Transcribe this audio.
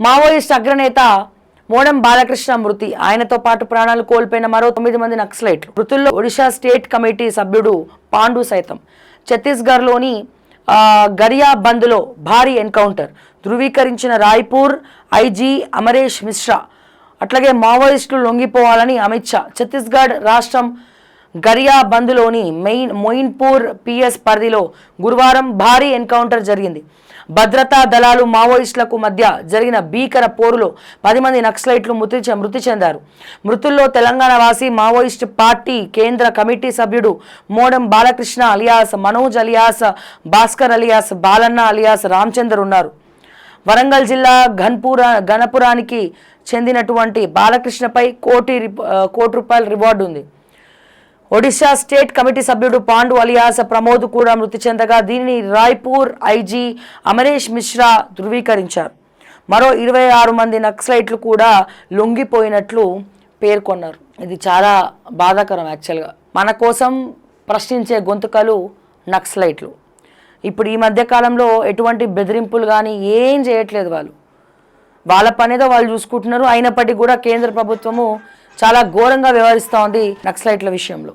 Maoist అగ్రనేత మోడం బాలకృష్ణ మృతి. ఆయనతో పాటు ప్రాణాలు కోల్పోయిన మరో 9 మంది నక్సలైట్లు. మృతుల్లో ఒడిశా స్టేట్ కమిటీ సభ్యుడు పాండు సైతం. ఛత్తీస్గఢ్లోని గరియాబంద్లో భారీ ఎన్కౌంటర్. ధృవీకరించిన రాయ్పూర్ ఐజీ అమరేష్ మిశ్రా. అట్లాగే మావోయిస్టులు లొంగిపోవాలని అమిత్ షా. ఛత్తీస్గఢ్ రాష్ట్రం గరియాబంద్లోని మొయిన్పూర్ పిఎస్ పరిధిలో గురువారం భారీ ఎన్కౌంటర్ జరిగింది. భద్రతా దళాలు మావోయిస్టులకు మధ్య జరిగిన భీకర పోరులో 10 మంది నక్సలైట్లు మృతి చెందారు. మృతుల్లో తెలంగాణ వాసి మావోయిస్ట్ పార్టీ కేంద్ర కమిటీ సభ్యుడు Modem Balakrishna alias Manoj alias Bhaskar alias Balanna alias Ramachandar ఉన్నారు. వరంగల్ జిల్లా గణపురానికి చెందినటువంటి బాలకృష్ణపై కోటి రూపాయల రివార్డు ఉంది. ఒడిశా స్టేట్ కమిటీ సభ్యుడు పాండు అలియాస్ ప్రమోద్ కూడా మృతి చెందగా దీనిని రాయ్పూర్ ఐజీ అమరేష్ మిశ్రా ధృవీకరించారు. మరో 26 మంది నక్సలైట్లు కూడా లొంగిపోయినట్లు పేర్కొన్నారు. ఇది చాలా బాధాకరం. యాక్చువల్గా మన కోసం ప్రశ్నించే గొంతుకలు నక్సలైట్లు. ఇప్పుడు ఈ మధ్య కాలంలో ఎటువంటి బెదిరింపులు కానీ ఏం చేయట్లేదు. వాళ్ళ పనేదో వాళ్ళు చూసుకుంటున్నారు. అయినప్పటికీ కూడా కేంద్ర ప్రభుత్వము చాలా ఘోరంగా వ్యవహరిస్తూ ఉంది నక్సలైట్ల విషయంలో.